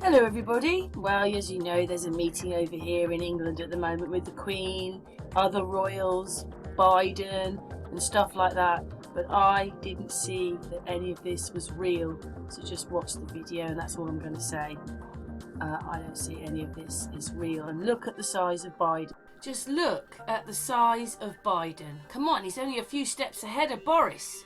Hello everybody. Well, as you know, there's a meeting over here in England at the moment with the Queen, other royals, Biden and stuff like that, but I didn't see that any of this was real, so just watch the video and that's all I'm going to say. I don't see any of this is real. And look at the size of Biden. Just look at the size of Biden. Come on, he's only a few steps ahead of Boris.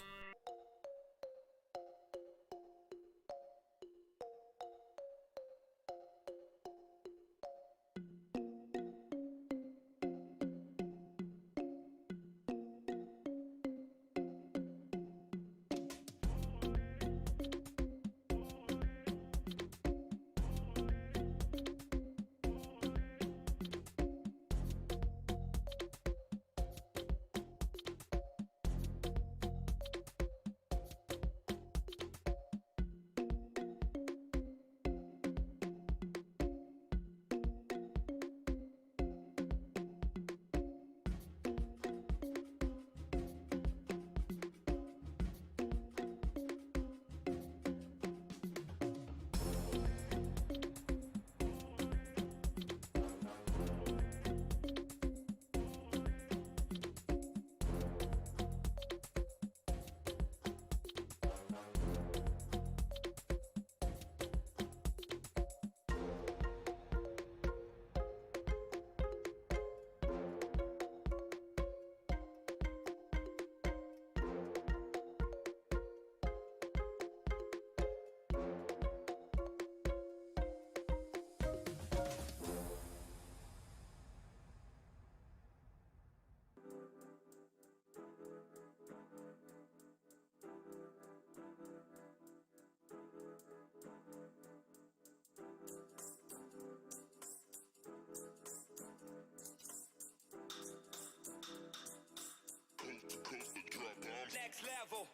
Next level.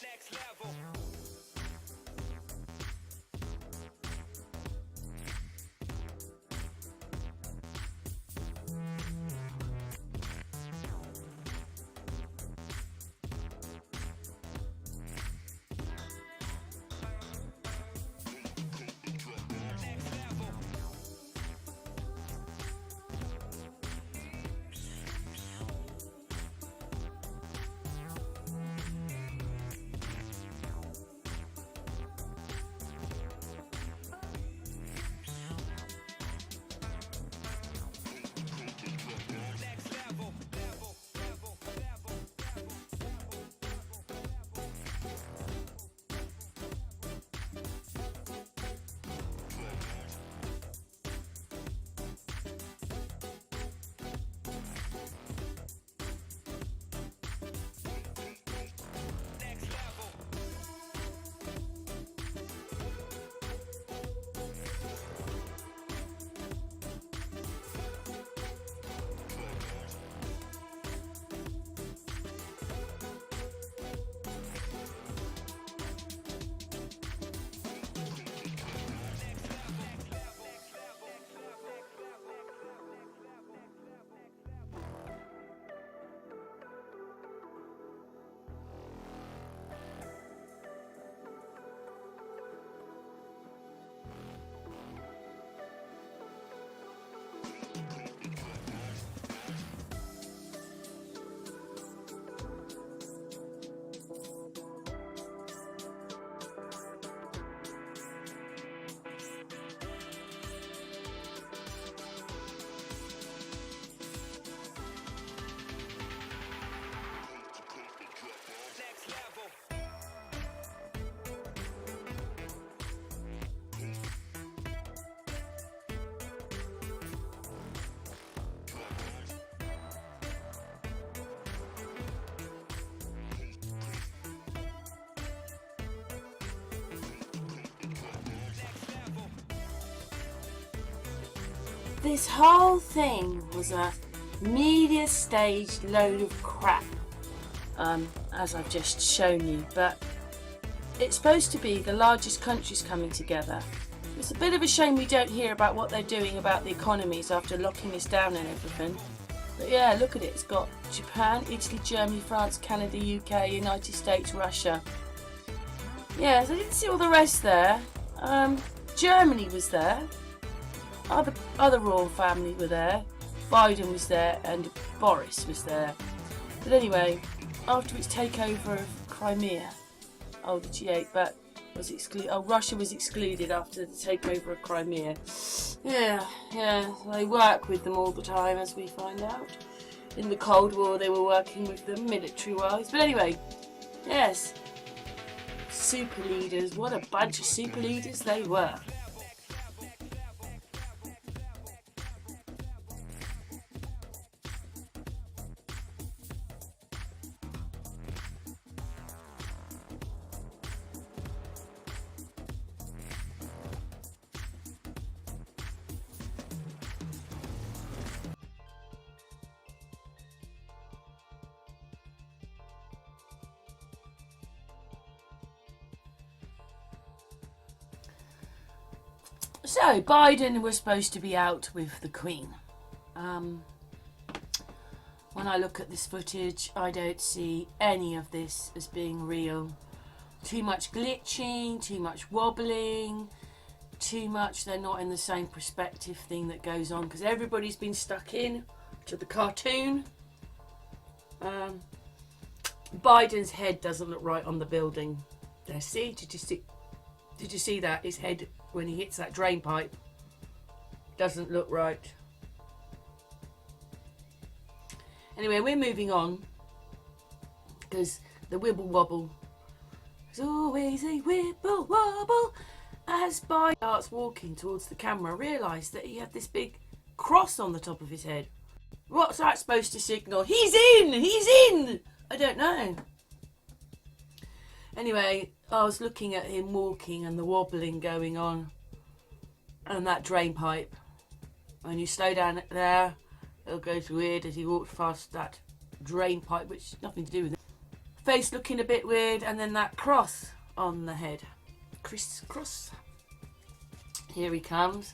Next level. This whole thing was a media staged load of crap, as I've just shown you, but it's supposed to be the largest countries coming together. It's a bit of a shame we don't hear about what they're doing about the economies after locking us down and everything. But yeah, look at it. It's got Japan, Italy, Germany, France, Canada, UK, United States, Russia. Yeah, so I didn't see all the rest there. Germany was there. Other royal family were there. Biden was there and Boris was there. But anyway, after its takeover of Crimea, the G8, but was excluded. Oh, Russia was excluded after the takeover of Crimea. Yeah, they work with them all the time, as we find out. In the Cold War, they were working with them military-wise. But anyway, yes, super leaders. What a bunch of super leaders they were. So, Biden was supposed to be out with the Queen. When I look at this footage, I don't see any of this as being real. Too much glitching, too much wobbling, too much they're not in the same perspective thing that goes on, because everybody's been stuck in to the cartoon. Biden's head doesn't look right on the building. There, see? Did you see that? His head, when he hits that drain pipe, doesn't look right. Anyway, we're moving on, because the wibble wobble, there's always a wibble wobble. As Biden starts walking towards the camera, realised that he had this big cross on the top of his head. What's that supposed to signal? He's in! He's in! I don't know. Anyway, I was looking at him walking and the wobbling going on and that drain pipe. When you slow down there, it'll go weird as he walks past that drain pipe, which has nothing to do with it. Face looking a bit weird, and then that cross on the head. Criss-cross. Here he comes.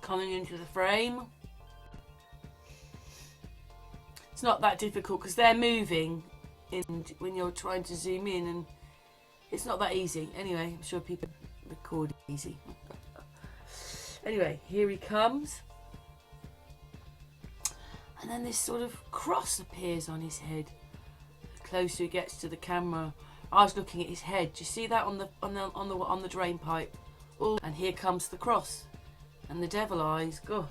Coming into the frame. It's not that difficult because they're moving when you're trying to zoom in, and it's not that easy. Anyway, I'm sure people record easy. Anyway, here he comes. And then this sort of cross appears on his head. The closer he gets to the camera. I was looking at his head. Do you see that on the drain pipe? Oh, and here comes the cross. And the devil eyes. Go.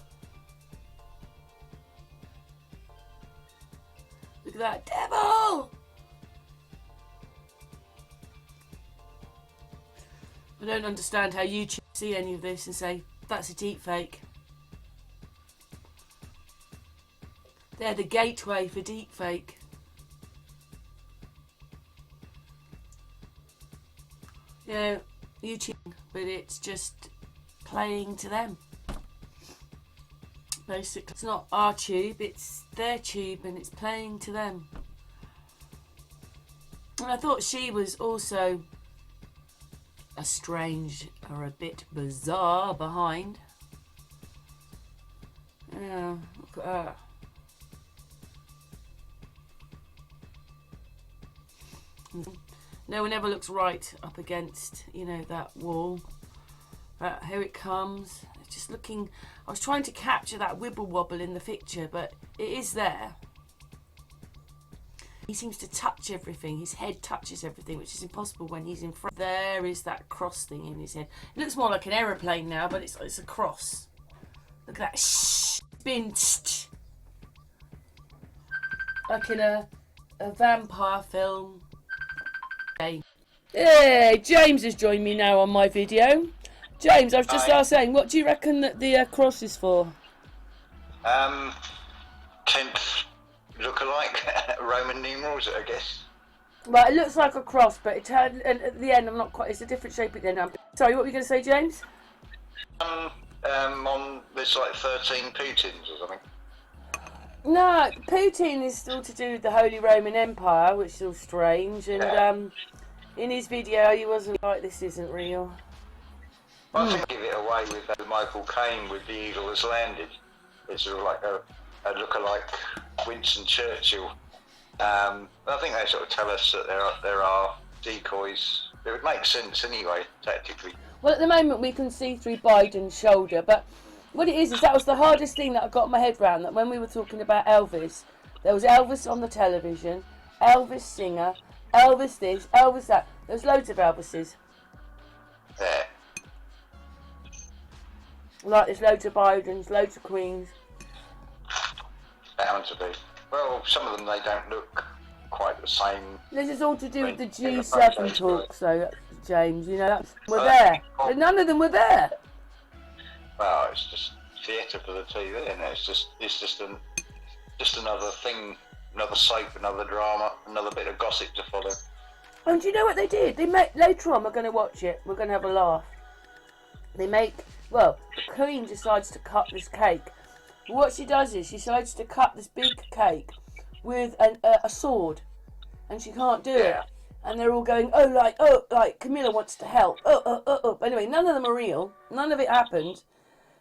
Look at that. Devil! I don't understand how YouTube see any of this and say, that's a deep fake. They're the gateway for deep fake. Yeah, YouTube, but it's just playing to them. Basically, it's not our tube, it's their tube, and it's playing to them. And I thought she was also a strange or a bit bizarre behind. Yeah, look at her. No one ever looks right up against, that wall. Here it comes. It's just looking. I was trying to capture that wibble wobble in the picture, but it is there. He seems to touch everything. His head touches everything, which is impossible when he's in front. There is that cross thing in his head. It looks more like an aeroplane now, but it's a cross. Look at that. Shh. Spin. Shh. Like in a vampire film. Hey, James has joined me now on my video. James, I was just saying, what do you reckon that the cross is for? 10th look-alike Roman numerals, I guess. Well, it looks like a cross, but it turned, and at the end, I'm not quite. It's a different shape at the end. Sorry, what were you going to say, James? On there's like 13 Putins or something. No, Putin is still to do with the Holy Roman Empire, which is all strange. And in his video, he wasn't like, "This isn't real." Well, I think give it away with Michael Caine with The Eagle Has Landed. It's sort of like a look-alike Winston Churchill. I think they sort of tell us that there are decoys. It would make sense anyway, tactically. Well, at the moment we can see through Biden's shoulder, but what it is that was the hardest thing that I got my head around, that when we were talking about Elvis, there was Elvis on the television, Elvis singer, Elvis this, Elvis that. There's loads of Elvises. Yeah. Like there's loads of Bidens, loads of Queens. Bound to be. Well, some of them, they don't look quite the same. This is all to do with the G7 talks, though, James. You know, we're there. But none of them were there. Well, it's just theatre for the TV, isn't it? It's just another thing, another soap, another drama, another bit of gossip to follow. And do you know what they did? Later on, we're going to watch it. We're going to have a laugh. The Queen decides to cut this cake. But what she does is she decides to cut this big cake with a sword, and she can't do it. And they're all going, like Camilla wants to help. Anyway, none of them are real. None of it happened.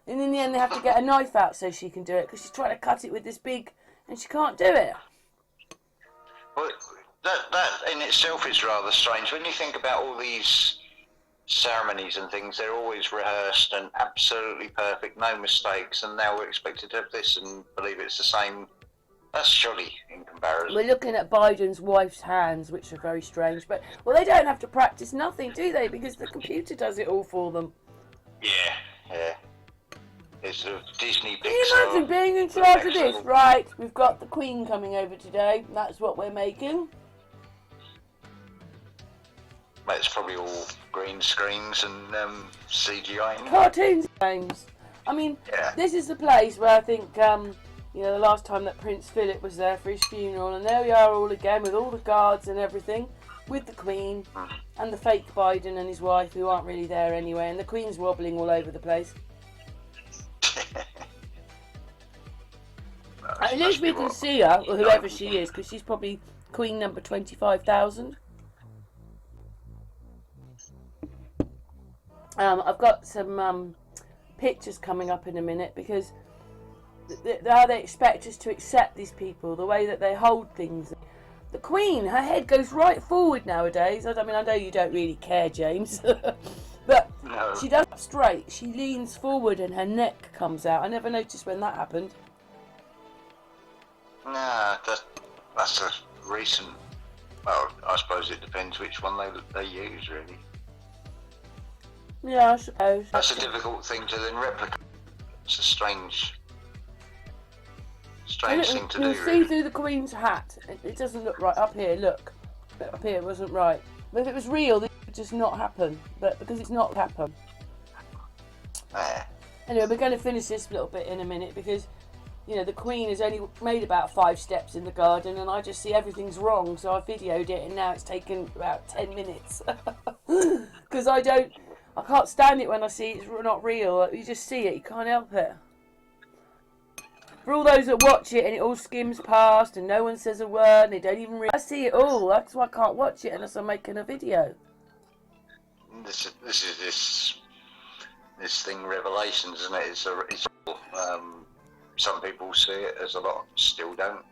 And in the end, they have to get a knife out so she can do it, because she's trying to cut it with this big, and she can't do it. Well, that in itself is rather strange. When you think about all these ceremonies and things, they're always rehearsed and absolutely perfect, no mistakes, and now we're expected to have this and believe it's the same. That's shoddy in comparison. We're looking at Biden's wife's hands, which are very strange, but they don't have to practice nothing, do they? Because the computer does it all for them. Yeah. It's a Disney Pixar. Can you imagine being in charge of this? Right, we've got the Queen coming over today. That's what we're making. It's probably all green screens and CGI. Cartoons, James. I mean, This is the place where I think, the last time that Prince Philip was there for his funeral, and there we are all again with all the guards and everything, with the Queen and the fake Biden and his wife, who aren't really there anyway, and the Queen's wobbling all over the place. At least we can see her, or whoever she is, because she's probably Queen number 25,000. I've got some pictures coming up in a minute, because how they expect us to accept these people, the way that they hold things. The Queen, her head goes right forward nowadays. I mean, I know you don't really care, James, but No. she does it straight. She leans forward and her neck comes out. I never noticed when that happened. Nah, that's a recent. Well, I suppose it depends which one they use, really. Yeah, I suppose. That's a difficult thing to then replicate. It's a strange thing to do, You can see really. through the Queen's hat. It doesn't look right. Up here, look. Up here, it wasn't right. But if it was real, this would just not happen. But because it's not happened. Anyway, we're going to finish this little bit in a minute, because, the Queen has only made about 5 steps in the garden, and I just see everything's wrong. So I videoed it, and now it's taken about 10 minutes. Because I can't stand it when I see it's not real. You just see it, you can't help it. For all those that watch it and it all skims past and no one says a word and they don't even I see it all. That's why I can't watch it unless I'm making a video. This is this thing, Revelations, isn't it? It's some people see it, as a lot still don't.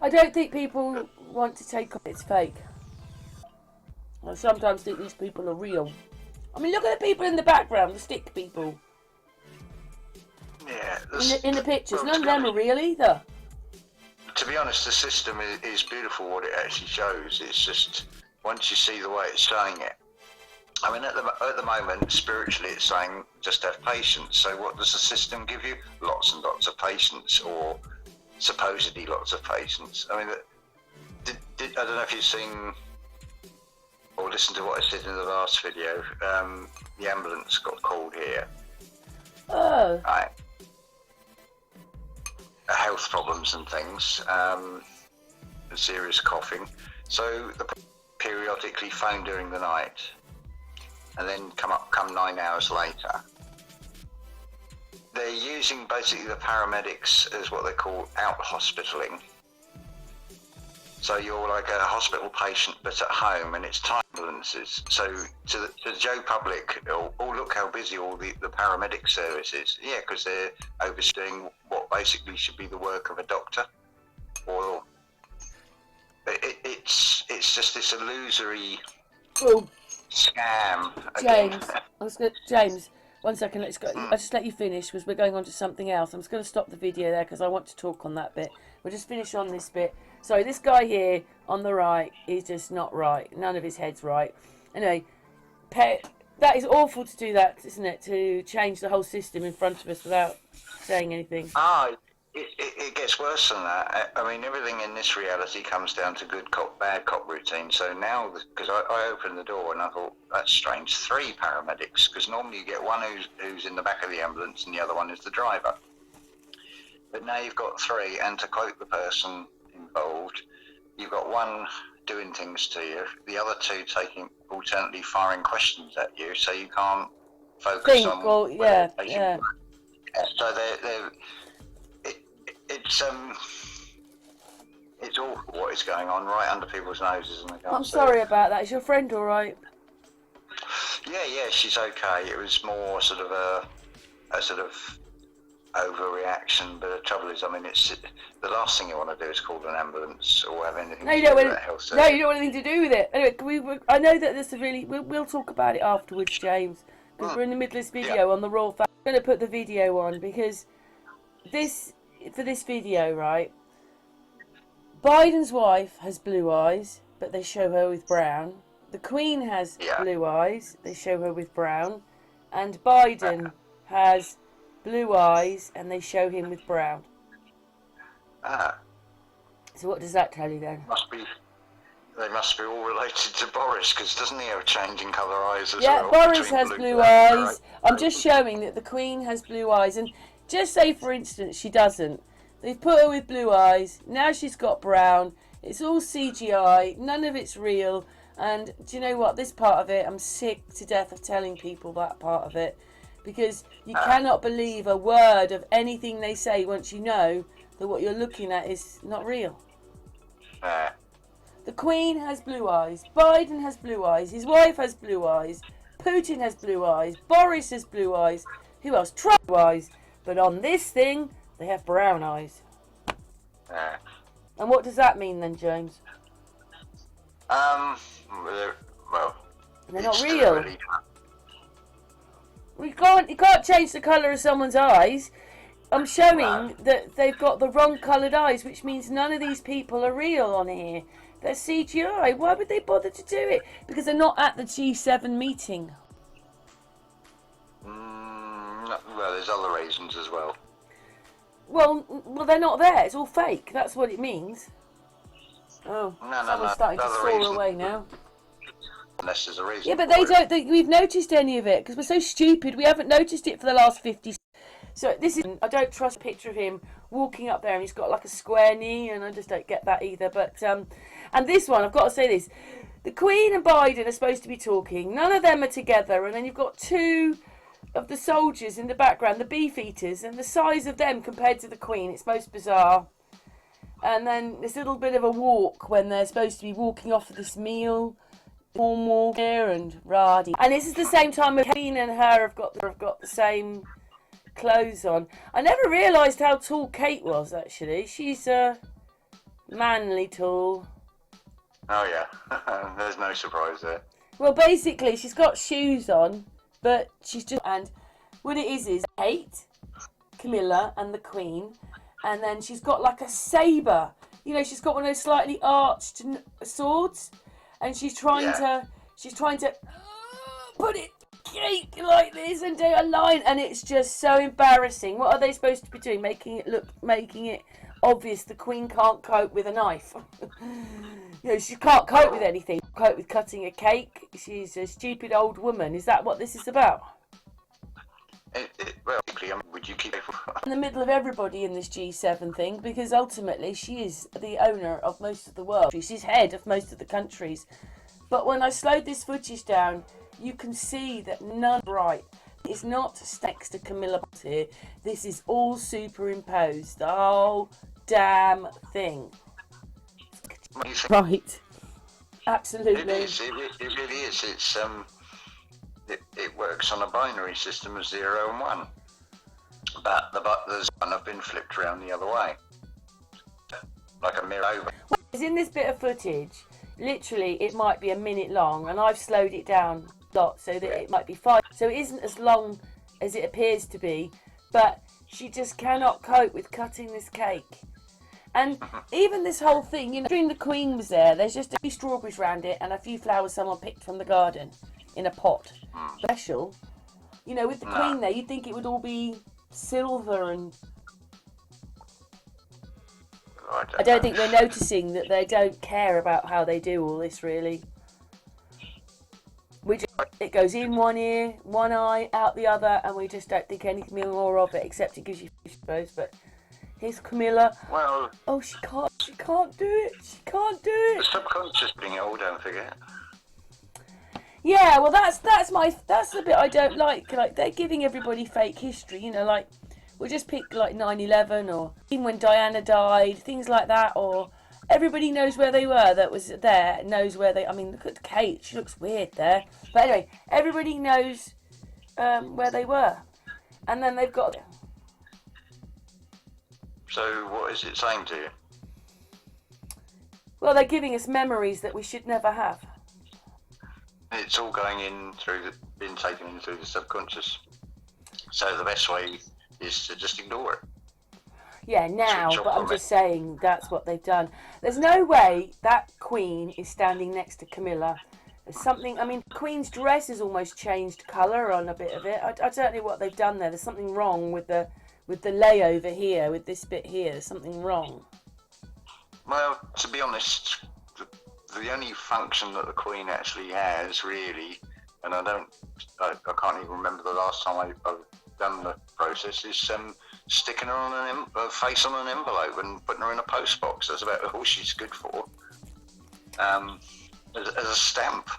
I don't think people want to take on it's fake. I sometimes think these people are real. I mean, look at the people in the background, the stick people. Yeah. In the pictures, none of them are real either. To be honest, the system is beautiful, what it actually shows. It's just, once you see the way it's showing it. I mean, at the moment, spiritually, it's saying just have patience. So what does the system give you? Lots and lots of patience, or supposedly lots of patience. I mean, I don't know if you've seen or listened to what I said in the last video. The ambulance got called here. Oh. Right. Health problems and things, serious coughing. So they periodically phone during the night, and then come 9 hours later. they're using basically the paramedics as what they call out-hospitaling. So you're like a hospital patient but at home, and it's time ambulances. So to the Joe public, oh look how busy all the paramedic service is. Yeah, because they're overseeing what basically should be the work of a doctor. Or it's just this illusory scam. James, 1 second. Let's go. I'll just let you finish because we're going on to something else. I'm just going to stop the video there because I want to talk on that bit. We'll just finish on this bit. So this guy here on the right is just not right. None of his head's right. Anyway, that is awful to do that, isn't it? To change the whole system in front of us without saying anything. It gets worse than that. I mean, everything in this reality comes down to good cop, bad cop routine. So now, because I opened the door and I thought, that's strange, 3 paramedics, because normally you get one who's in the back of the ambulance and the other one is the driver. But now you've got 3, and to quote the person involved, you've got one doing things to you, the other 2 alternately firing questions at you, so you can't focus on. So it's awful what is going on right under people's noses, and they can't. I'm sorry about that. Is your friend all right? Yeah, she's okay. It was more sort of a sort of overreaction, but the trouble is, I mean, it's the last thing you want to do is call an ambulance or have anything to do with that health service. No, you don't want anything to do with it. Anyway, I know that this is really. We'll talk about it afterwards, James, because we're in the middle of this video on the Royal Family. I'm going to put the video on because for this video, right? Biden's wife has blue eyes, but they show her with brown. The Queen has blue eyes, they show her with brown, and Biden has blue eyes, and they show him with brown. So what does that tell you then? They must be all related to Boris, because doesn't he have changing colour eyes as well? Yeah, Boris has blue eyes. I'm just showing that the Queen has blue eyes, and just say, for instance, she doesn't. They've put her with blue eyes. Now she's got brown. It's all CGI. None of it's real. And do you know what? This part of it, I'm sick to death of telling people that part of it. Because you cannot believe a word of anything they say once you know that what you're looking at is not real. The Queen has blue eyes. Biden has blue eyes. His wife has blue eyes. Putin has blue eyes. Boris has blue eyes. Who else? Trump has blue eyes. But on this thing, they have brown eyes. And what does that mean then, James? Well, they're not real. You can't change the colour of someone's eyes. I'm showing that they've got the wrong coloured eyes, which means none of these people are real on here. They're CGI. Why would they bother to do it? Because they're not at the G7 meeting. Well, there's other reasons as well. Well, they're not there. It's all fake. That's what it means. Oh, someone's starting to soar away now. Unless there's a reason. Yeah, but they don't. We've noticed any of it because we're so stupid. We haven't noticed it for the last 50. So this is. I don't trust a picture of him walking up there, and he's got like a square knee, and I just don't get that either. But and this one, I've got to say this: the Queen and Biden are supposed to be talking. None of them are together, and then you've got 2 of the soldiers in the background, the beef eaters, and the size of them compared to the Queen. It's most bizarre. And then this little bit of a walk when they're supposed to be walking off of this meal. Formal here and Radi. And this is the same time when Queen and her have got the same clothes on. I never realised how tall Kate was, actually. She's manly tall. Oh yeah, there's no surprise there. Well, basically, she's got shoes on, but she's just... And what it is Kate, Camilla and the Queen, and then she's got like a sabre. You know, she's got one of those slightly arched swords, and she's trying to put it Kate like this and do a line, and it's just so embarrassing. What are they supposed to be doing? Making it obvious the Queen can't cope with a knife. You know, she can't cope with anything. Cope with cutting a cake. She's a stupid old woman. Is that what this is about? Well, would you keep it in the middle of everybody in this G7 thing, because ultimately she is the owner of most of the world. She's head of most of the countries. But when I slowed this footage down, you can see that none right. It's not next to Camilla here. This is all superimposed. The whole damn thing. Right. Absolutely. It is. It really is. It's it works on a binary system of 0 and 1, but the butlers have been flipped around the other way, like a mirror over. Well, in this bit of footage, literally, it might be a minute long, and I've slowed it down a lot so that it might be 5. So it isn't as long as it appears to be, but she just cannot cope with cutting this cake. And even this whole thing, you know, during the Queen was there, there's just a few strawberries around it and a few flowers someone picked from the garden in a pot. Special. You know, with the Queen there, you'd think it would all be silver and... I don't think we're noticing that they don't care about how they do all this, really. It goes in one ear, one eye, out the other, and we just don't think anything more of it, except it gives you, I suppose, but... Here's Camilla. Well, oh, she can't do it. She can't do it. The subconscious bring it all, don't forget. Yeah, well, that's the bit I don't like. Like, they're giving everybody fake history, you know, like, we'll just pick, like, 9/11, or even when Diana died, things like that, or everybody knows where they were that was there, knows where they, I mean, look at Kate, she looks weird there. But anyway, everybody knows where they were. And then they've got... So what is it saying to you? Well, they're giving us memories that we should never have. It's all going in through being taken in through the subconscious. So the best way is to just ignore it. Yeah, now, but I'm just saying that's what they've done. There's no way that Queen is standing next to Camilla. There's something, I mean, Queen's dress has almost changed colour on a bit of it. I don't know what they've done there. There's something wrong with the layover here, with this bit here. There's something wrong. Well, to be honest, the only function that the Queen actually has, really, and I can't even remember the last time I've done the process, is sticking her on a face on an envelope and putting her in a post box. That's about all she's good for. As a stamp.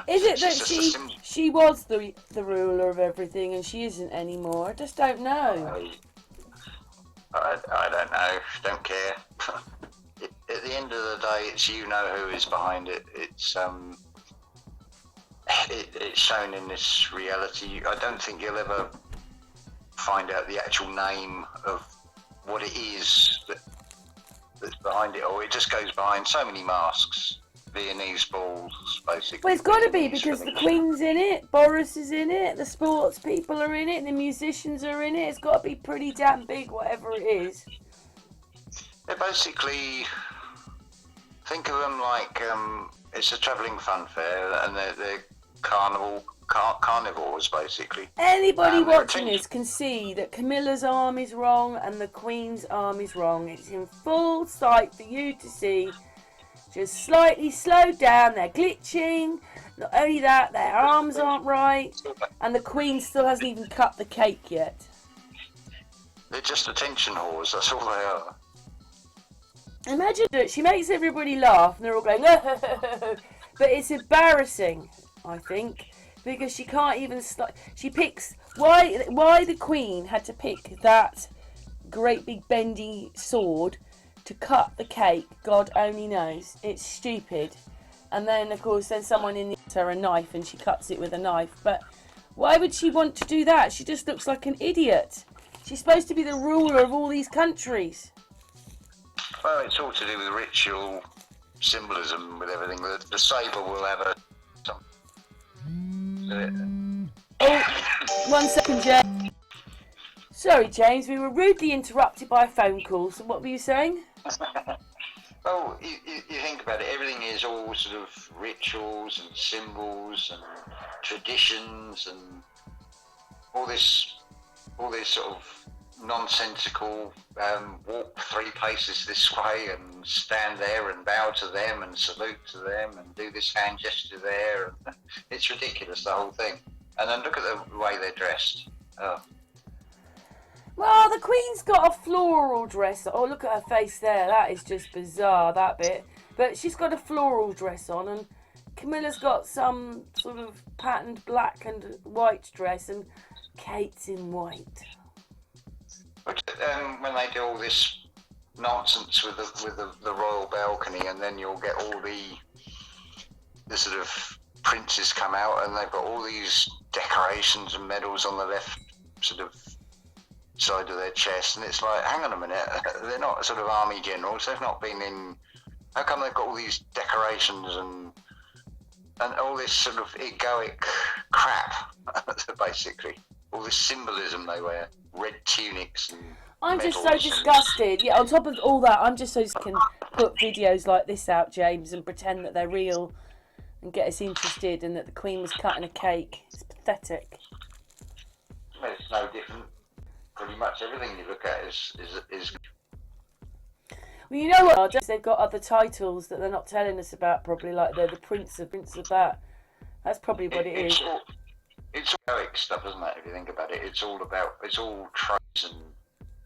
Is it that she was the ruler of everything and she isn't anymore? I just don't know. I don't know. Don't care. At the end of the day, it's you know who is behind it. It's it's shown in this reality. I don't think you'll ever find out the actual name of what it is that's behind it all. It just goes behind so many masks. Viennese balls, basically. Well, it's got to be because the Queen's in it, Boris is in it, the sports people are in it, the musicians are in it. It's got to be pretty damn big, whatever it is. They basically think of them like it's a travelling fun fair, and they're carnivores, basically. Anybody watching this can see that Camilla's arm is wrong and the Queen's arm is wrong. It's in full sight for you to see. Just slightly slowed down, they're glitching. Not only that, their arms aren't right, and the Queen still hasn't even cut the cake yet. They're just attention whores, that's all they are. Imagine that she makes everybody laugh, and they're all going, but it's embarrassing, I think, because she can't even she picks, why the Queen had to pick that great big bendy sword to cut the cake, God only knows. It's stupid. And then, of course, someone in her a knife and she cuts it with a knife. But why would she want to do that? She just looks like an idiot. She's supposed to be the ruler of all these countries. Well, it's all to do with ritual symbolism with everything. The sabre will have Oh, 1 second, James. Sorry, James, we were rudely interrupted by a phone call. So what were you saying? Well, you think about it, everything is all sort of rituals and symbols and traditions and all this sort of nonsensical walk 3 paces this way and stand there and bow to them and salute to them and do this hand gesture there. And it's ridiculous, the whole thing. And then look at the way they're dressed. Oh. Well, the Queen's got a floral dress. Oh, look at her face there. That is just bizarre, that bit. But she's got a floral dress on, and Camilla's got some sort of patterned black and white dress, and Kate's in white. When they do all this nonsense with the royal balcony, and then you'll get all the sort of princes come out, and they've got all these decorations and medals on the left sort of side of their chest, and it's like, hang on a minute, they're not sort of army generals, they've not been in. How come they've got all these decorations and all this sort of egoic crap, basically? All this symbolism they wear, red tunics and I'm just so disgusted. Yeah, on top of all that, I'm just so can put videos like this out, James, and pretend that they're real and get us interested, and that the Queen was cutting a cake. It's pathetic. It's no different. Pretty much everything you look at is. Well, you know what? They've got other titles that they're not telling us about, probably, like they're the prince of that. That's probably what it is. It's all egoic stuff, isn't it? If you think about it, it's all trophies and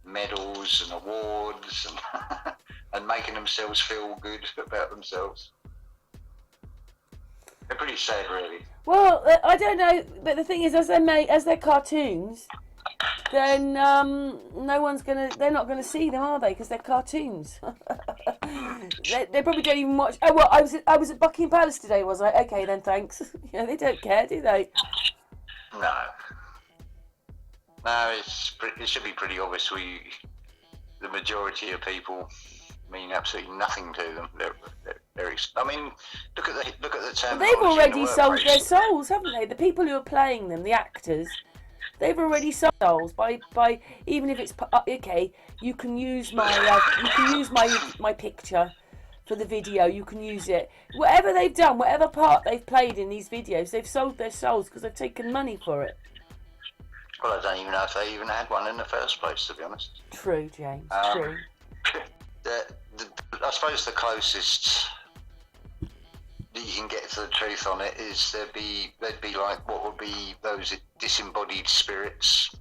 medals and awards and and making themselves feel good about themselves. They're pretty sad, really. Well, I don't know, but the thing is, as they're cartoons, then they're not gonna see them, are they? Because they're cartoons. they probably don't even watch. Oh well, I was at Buckingham Palace today, was I? Okay then, thanks. They don't care, do they? No, it should be pretty obvious. The majority of people mean absolutely nothing to them. I mean, look at the term. They've already sold their souls, haven't they? The people who are playing them, the actors, they've already sold souls by even if it's okay. You can use my picture for the video. You can use it. Whatever they've done, whatever part they've played in these videos, they've sold their souls because they've taken money for it. Well, I don't even know if they even had one in the first place, to be honest. True, James. True. I suppose the closest that you can get to the truth on it is they'd be like what would be those disembodied spirits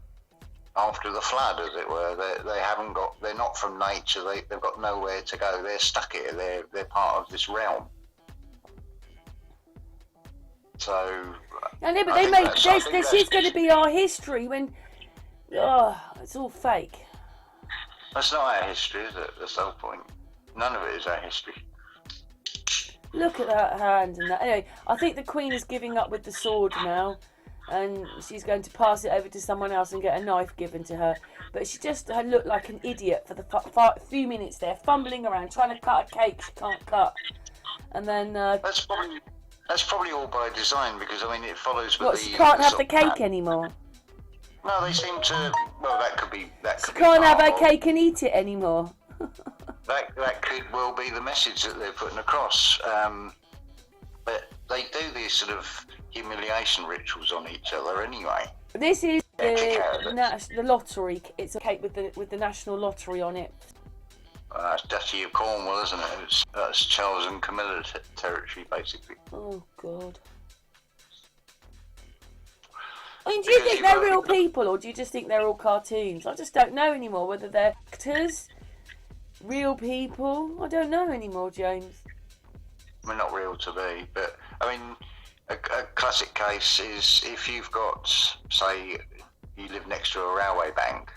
after the flood, as it were. They're not from nature. They've got nowhere to go. They're stuck here. They're part of this realm. So. I know, but this is going to be our history when. Oh, it's all fake. That's not our history, is it? That's the whole point. None of it is our history. Look at that hand and that. Anyway, I think the Queen is giving up with the sword now, and she's going to pass it over to someone else and get a knife given to her. But she just looked like an idiot for the few minutes there, fumbling around, trying to cut a cake she can't cut. And then... That's probably all by design, because, I mean, it follows with she can't have the cake anymore? No, they seem to... Well, that could be... She can't have her cake and eat it anymore. That could well be the message that they're putting across. But they do these sort of humiliation rituals on each other anyway. This is the lottery. It's a cake with the national lottery on it. It's Duchy of Cornwall, isn't it? That's Charles and Camilla territory, basically. Oh, God. I mean, do you think they're real people, or do you just think they're all cartoons? I just don't know anymore whether they're actors, real people. I don't know anymore, James. I mean, not real to me, but, I mean, a classic case is if you've got, say, you live next to a railway bank,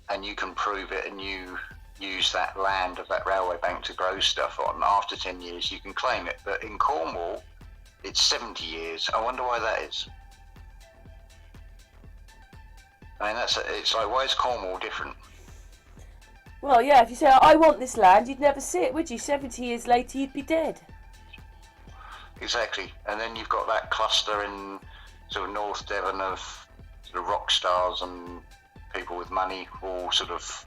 and you can prove it, and you use that land of that railway bank to grow stuff on, after 10 years you can claim it. But in Cornwall, it's 70 years. I wonder why that is. I mean, it's like, why is Cornwall different? Well, yeah, if you say, I want this land, you'd never see it, would you? 70 years later, you'd be dead. Exactly. And then you've got that cluster in sort of North Devon of sort of rock stars and people with money, all sort of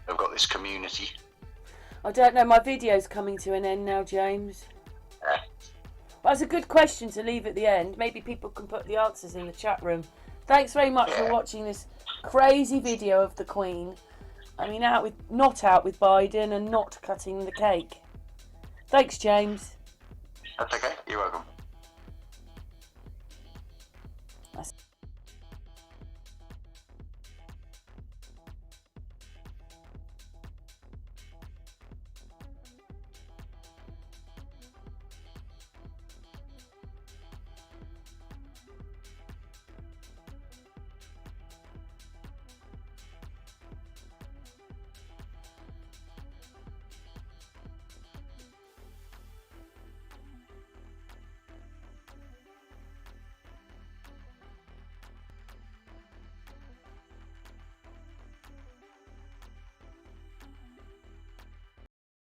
have got this community. I don't know, my video's coming to an end now, James. Yeah. That's a good question to leave at the end. Maybe people can put the answers in the chat room. Thanks very much for watching this crazy video of the Queen. I mean, not out with Biden and not cutting the cake. Thanks, James. That's okay. You're welcome.